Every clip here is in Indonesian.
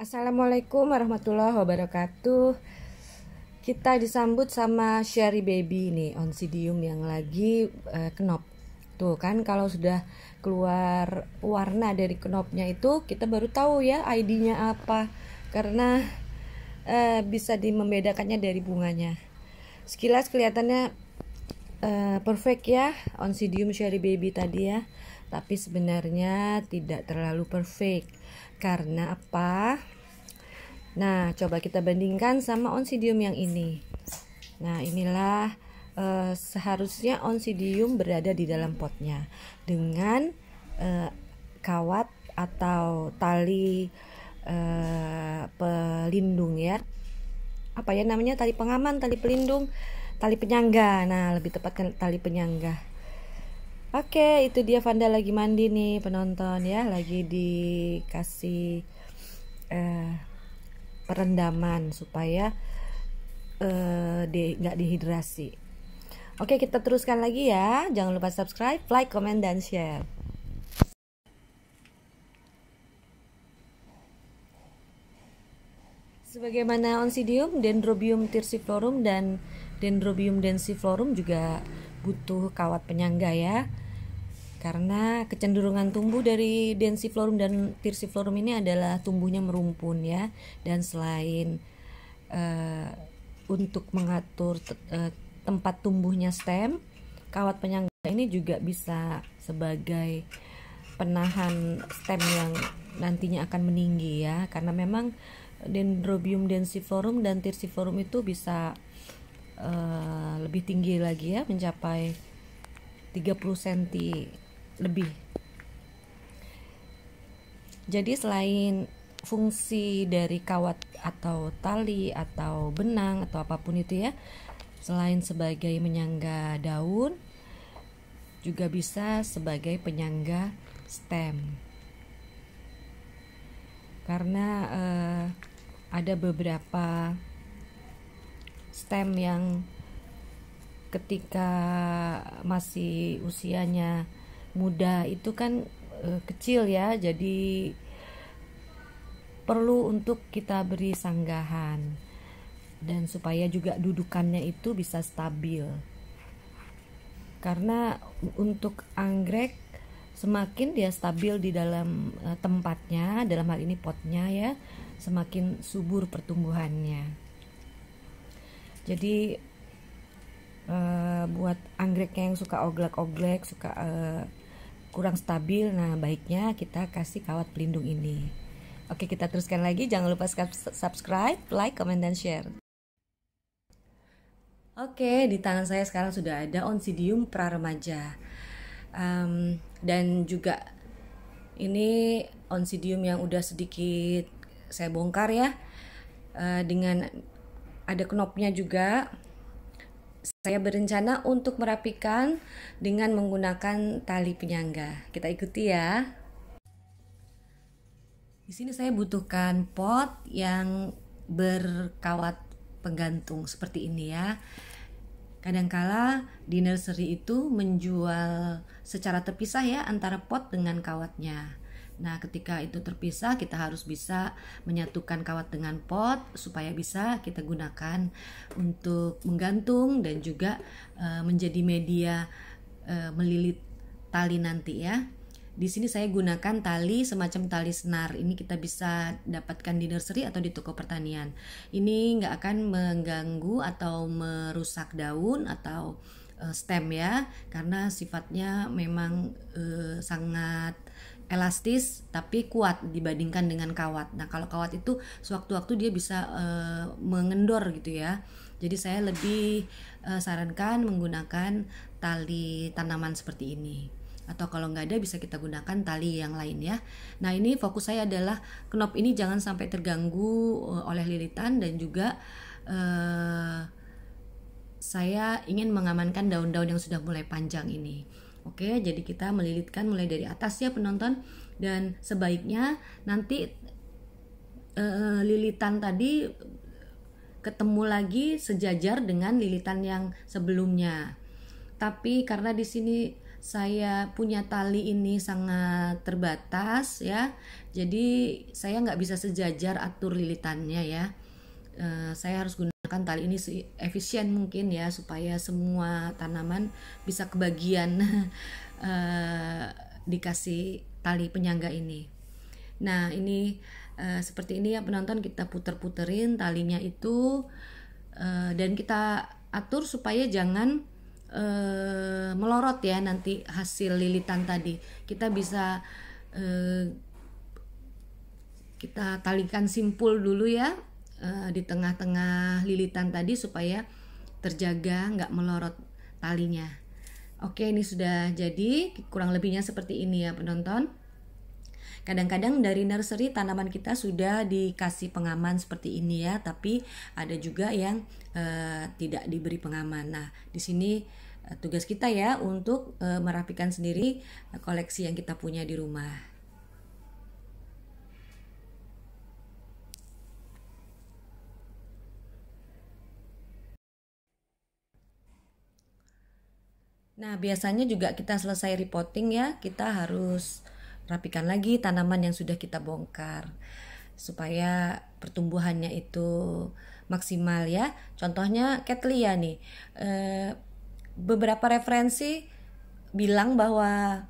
Assalamualaikum warahmatullahi wabarakatuh. Kita disambut sama Sherry Baby nih, Oncidium yang lagi kenop. Tuh kan kalau sudah keluar warna dari kenopnya itu kita baru tahu ya ID-nya apa. Karena bisa membedakannya dari bunganya. Sekilas kelihatannya perfect ya, Oncidium Sherry Baby tadi ya. Tapi sebenarnya tidak terlalu perfect. Karena apa? Nah, coba kita bandingkan sama Oncidium yang ini. Nah, inilah seharusnya Oncidium berada di dalam potnya dengan kawat atau tali pelindung ya. Apa ya namanya? Tali pengaman, tali pelindung, tali penyangga. Nah, lebih tepatkan tali penyangga. Oke, itu dia Vanda lagi mandi nih penonton ya, lagi dikasih perendaman supaya nggak dehidrasi. Oke, kita teruskan lagi ya. Jangan lupa subscribe, like, comment, dan share. Sebagaimana Oncidium, Dendrobium thyrsiforum dan Dendrobium densiflorum juga butuh kawat penyangga ya. Karena kecenderungan tumbuh dari densiflorum dan thyrsiforum ini adalah tumbuhnya merumpun ya. Dan selain untuk mengatur tempat tumbuhnya stem, kawat penyangga ini juga bisa sebagai penahan stem yang nantinya akan meninggi ya. Karena memang Dendrobium densiflorum dan thyrsiforum itu bisa lebih tinggi lagi ya, mencapai 30 cm lebih. Jadi selain fungsi dari kawat atau tali atau benang atau apapun itu ya, selain sebagai menyangga daun, juga bisa sebagai penyangga stem. Karena ada beberapa stem yang ketika masih usianya muda itu kan kecil ya, jadi perlu untuk kita beri sanggahan dan supaya juga dudukannya itu bisa stabil. Karena untuk anggrek semakin dia stabil di dalam tempatnya, dalam hal ini potnya ya, semakin subur pertumbuhannya. Jadi buat anggreknya yang suka oglek-oglek, suka kurang stabil, nah baiknya kita kasih kawat pelindung ini. Oke, kita teruskan lagi. Jangan lupa subscribe, like, comment, dan share. Oke, di tangan saya sekarang sudah ada Oncidium praremaja. Dan juga ini Oncidium yang udah sedikit saya bongkar ya, dengan ada knopnya juga. Saya berencana untuk merapikan dengan menggunakan tali penyangga. Kita ikuti ya. Di sini saya butuhkan pot yang berkawat penggantung seperti ini ya. Kadangkala di nursery itu menjual secara terpisah ya antara pot dengan kawatnya. Nah, ketika itu terpisah, kita harus bisa menyatukan kawat dengan pot supaya bisa kita gunakan untuk menggantung dan juga menjadi media melilit tali nanti ya. Di sini saya gunakan tali semacam tali senar. Ini kita bisa dapatkan di nursery atau di toko pertanian. Ini nggak akan mengganggu atau merusak daun atau stem ya, karena sifatnya memang sangat elastis tapi kuat dibandingkan dengan kawat. Nah, kalau kawat itu sewaktu-waktu dia bisa mengendor gitu ya. Jadi saya lebih sarankan menggunakan tali tanaman seperti ini. Atau kalau nggak ada bisa kita gunakan tali yang lain ya. Nah, ini fokus saya adalah knop ini jangan sampai terganggu oleh lilitan, dan juga saya ingin mengamankan daun-daun yang sudah mulai panjang ini. Oke, jadi kita melilitkan mulai dari atas ya penonton, dan sebaiknya nanti lilitan tadi ketemu lagi sejajar dengan lilitan yang sebelumnya. Tapi karena di sini saya punya tali ini sangat terbatas ya, jadi saya nggak bisa sejajar atur lilitannya ya. Saya harus gunakan tali ini efisien mungkin ya, supaya semua tanaman bisa kebagian dikasih tali penyangga ini. Nah ini seperti ini ya penonton, kita puter-puterin talinya itu, dan kita atur supaya jangan melorot ya nanti hasil lilitan tadi. Kita bisa kita talikan simpul dulu ya di tengah-tengah lilitan tadi supaya terjaga nggak melorot talinya. Oke, ini sudah jadi, kurang lebihnya seperti ini ya penonton. Kadang-kadang dari nursery tanaman kita sudah dikasih pengaman seperti ini ya, tapi ada juga yang tidak diberi pengaman. Nah, di sini tugas kita ya untuk merapikan sendiri koleksi yang kita punya di rumah. Nah, biasanya juga kita selesai repotting ya, kita harus rapikan lagi tanaman yang sudah kita bongkar supaya pertumbuhannya itu maksimal ya. Contohnya Cattleya nih, beberapa referensi bilang bahwa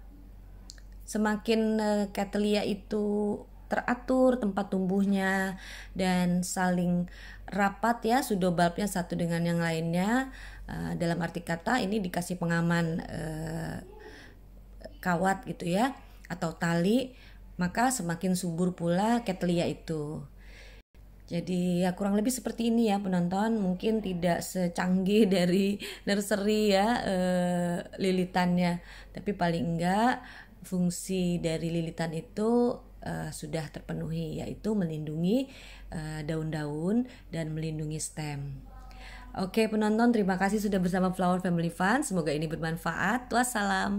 semakin Cattleya itu teratur tempat tumbuhnya dan saling rapat ya pseudobulbnya satu dengan yang lainnya, dalam arti kata ini dikasih pengaman kawat gitu ya atau tali, maka semakin subur pula Cattleya itu. Jadi ya kurang lebih seperti ini ya penonton, mungkin tidak secanggih dari nursery ya lilitannya, tapi paling enggak fungsi dari lilitan itu sudah terpenuhi, yaitu melindungi daun-daun dan melindungi stem. Oke penonton, terima kasih sudah bersama Flower Family Fun, semoga ini bermanfaat. Wassalam.